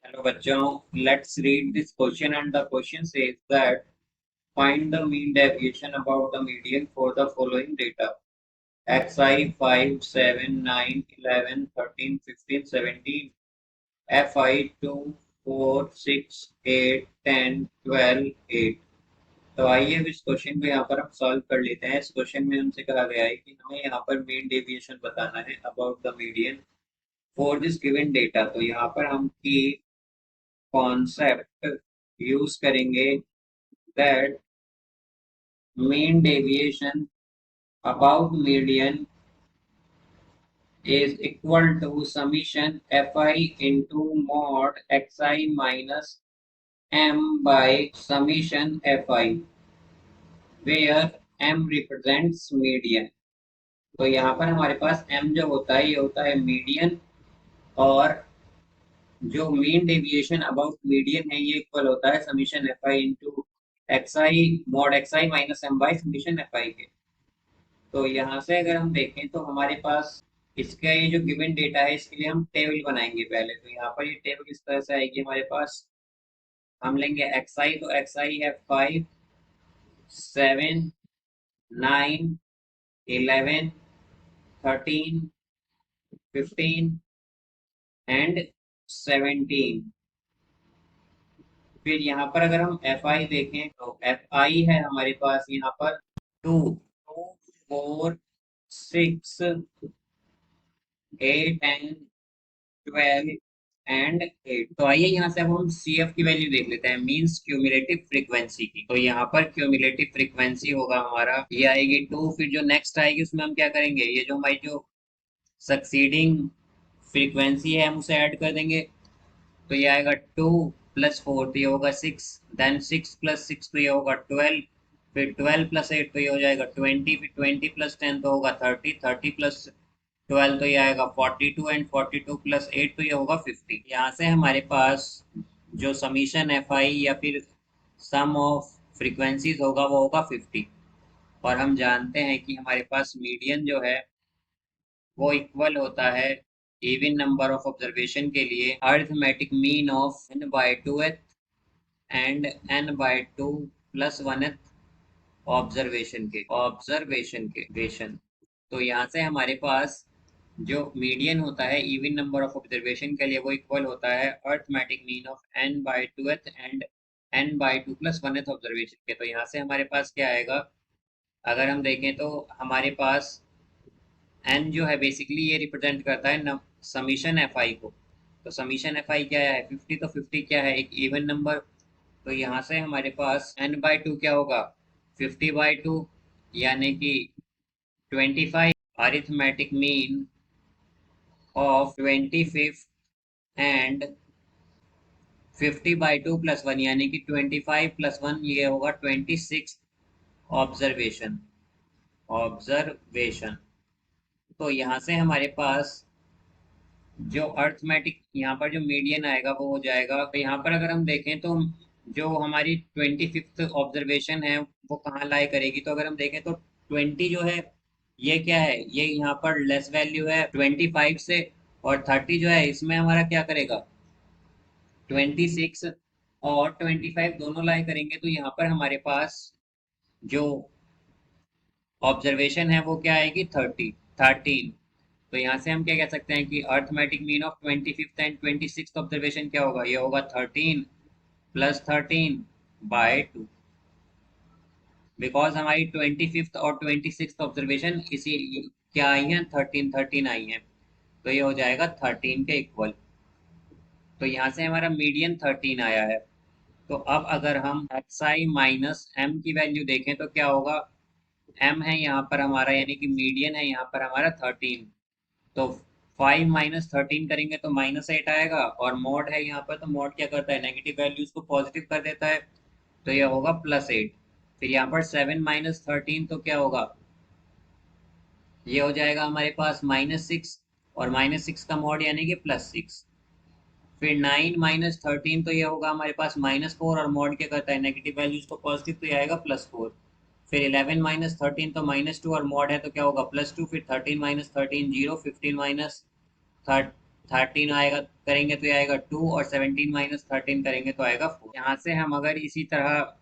Hello बच्चों, let's read this question and the question says that find the mean deviation about the median for the following data: xi 5, 7, 9, 11, 13, 15, 17, fi 2, 4, 6, 8, 10, 12, 8। तो आइए अब इस question को यहाँ पर हम सॉल्व कर लेते हैं। इस क्वेश्चन में हमसे कहा गया है कि हमें यहाँ पर मीन डेविएशन बताना है about the median for this given data. तो यहाँ पर हम की कॉन्सेप्ट यूज करेंगे that mean deviation about median is equal to summation fi into mod xi minus m by summation fi, where m represents median। तो यहाँ पर हमारे पास m जो होता है ये होता है मीडियन, और जो मीन डेविएशन अबाउट मीडियन है ये इक्वल होता है summation F I into X I mod X I minus M by summation F I के। तो यहाँ से अगर हम देखें तो हमारे पास इसका ये जो गिवन डेटा है इसके लिए हम टेबल बनाएंगे पहले। तो यहाँ पर ये टेबल इस तरह से आएगी हमारे पास। हम लेंगे एक्सआई, तो एक्सआई है 5, 7, 9, 11, 13, 15 एंड 17। फिर यहाँ पर अगर हम एफ आई देखें तो एफ आई है हमारे पास यहाँ पर 2, 4, 6, 8 एंड 12 एंड 8। तो आइए यहाँ से अब हम सी एफ की वैल्यू देख लेते हैं, मींस क्यूमुलेटिव फ्रीक्वेंसी की। तो यहाँ पर क्यूमुलेटिव फ्रीक्वेंसी होगा हमारा, ये आएगी 2। फिर जो नेक्स्ट आएगी उसमें हम क्या करेंगे, ये जो हमारी जो सक्सीडिंग फ्रीक्वेंसी है हम उसे ऐड कर देंगे। तो ये आएगा 2 प्लस 4 तो ये होगा 6, देन 6 प्लस 6 तो ये होगा 12, फिर 12 प्लस 8 तो ये हो जाएगा 20, फिर 20 प्लस 10 तो होगा 30, 30 प्लस 12 तो ये आएगा 42, एंड 42 प्लस 8 तो ये होगा 50। यहाँ से हमारे पास जो समीशन एफ आई या फिर सम ऑफ फ्रीक्वेंसीज होगा वो होगा 50। और हम जानते हैं कि हमारे पास मीडियन जो है वो इक्वल होता है इवन नंबर ऑफ ऑब्जर्वेशन के लिए arithmetic mean of n by 2th and n by 2 plus 1th observation के। तो यहाँ से हमारे पास जो मीडियन होता है इवन नंबर ऑफ ऑब्जर्वेशन के लिए वो इक्वल होता है arithmetic mean of n by 2th and n by 2 plus 1th observation के। तो यहाँ से हमारे पास क्या आएगा, अगर हम देखें तो हमारे पास एन जो है बेसिकली ये रिप्रेजेंट करता है समीशन एफ आई को। तो समीशन एफ आई क्या है 50, तो 50 क्या है एक इवन नंबर। तो यहाँ से हमारे पास एन बाई 2 क्या होगा 50 बाई 2, यानी कि 25। Arithmetic mean of 25 and 50 by 2 plus 1 यानी कि 25 प्लस 1 ये होगा 26 ऑब्जर्वेशन ऑब्जर्वेशन। तो यहाँ से हमारे पास जो अर्थमेटिक यहाँ पर जो मीडियन आएगा वो हो जाएगा। तो यहाँ पर अगर हम देखें तो जो हमारी 25th ऑब्जर्वेशन है वो कहाँ लाई करेगी। तो अगर हम देखें तो 20 जो है ये क्या है, ये यहाँ पर लेस वैल्यू है 25 से, और 30 जो है इसमें हमारा क्या करेगा 26 और 25 दोनों लाई करेंगे। तो यहाँ पर हमारे पास जो ऑब्जर्वेशन है वो क्या आएगी 13। तो यहाँ से हम क्या कह सकते हैं कि arithmetic mean of 25th and 26th observation क्या होगा, ये होगा 13 प्लस 13 बाय 2। बिकॉज हमारी 25th और 26th ऑब्जर्वेशन इसी क्या आई है 13 13 आई है, तो ये हो जाएगा 13 के इक्वल। तो यहाँ से हमारा मीडियन 13 आया है। तो अब अगर हम एक्स आई माइनस एम की वैल्यू देखें तो क्या होगा, एम है यहाँ पर हमारा यानी कि मीडियन है यहाँ पर हमारा 13। तो 5 माइनस 13 करेंगे तो -8 आएगा, और मॉड है यहाँ पर तो मॉड क्या करता है नेगेटिव वैल्यूज को पॉजिटिव कर देता है, तो यह होगा +8। फिर यहाँ पर 7 माइनस 13 तो क्या होगा, ये हो जाएगा हमारे पास -6, और -6 का मॉड यानी कि +6। फिर 9 माइनस 13 तो ये होगा हमारे पास -4, और मॉड क्या करता है नेगेटिव वैल्यूज को पॉजिटिव, तो ये आएगा +4। फिर 11 माइनस 13 तो -2, और मॉड है तो क्या होगा +2। फिर 13 माइनस 13 0, 15 माइनस 13 आएगा करेंगे तो ये आएगा 2, और 17 माइनस 13 करेंगे तो आएगा 4। यहाँ से हम अगर इसी तरह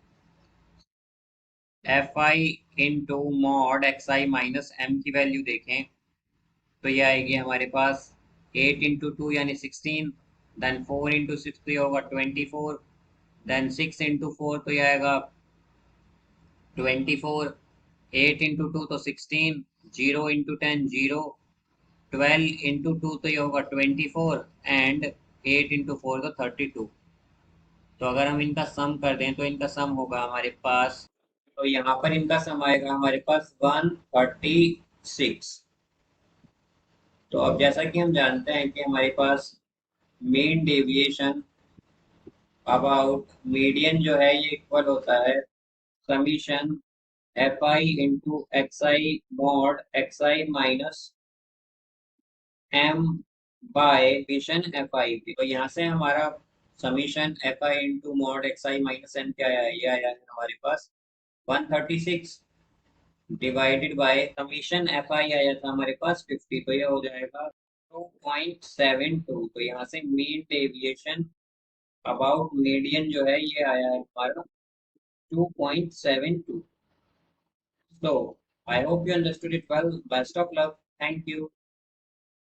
F I into mod X I minus M की वैल्यू देखें तो ये आएगी हमारे पास 8 इंटू टू यानी 16, देन 4 इंटू सिक्स तो ये होगा 24, देन 6 इंटू फोर तो ये आएगा 24, 8 इंटू टू तो 16, 0 इंटू 10 0, 12 इंटू टू तो ये होगा 24, एंड 8 इंटू फोर तो 32। तो अगर हम इनका सम कर दें तो इनका सम होगा हमारे पास, तो यहाँ पर इनका सम आएगा हमारे पास 136। तो अब जैसा कि हम जानते हैं कि हमारे पास मीन डेविएशन अबाउट मीडियन जो है ये इक्वल होता है summation F I into X I mod X I minus M by summation F I. तो यहाँ से हमारा summation F I into mod X I minus M क्या आया है, ये आया है हमारे पास 136 divided by summation F I आया था हमारे पास 50, तो ये हो जाएगा 2.72। तो यहाँ से मीन डेविएशन अबाउट मीडियन जो है ये आया है हमारा 2.72। So I hope you understood it well. Best of luck. Thank you.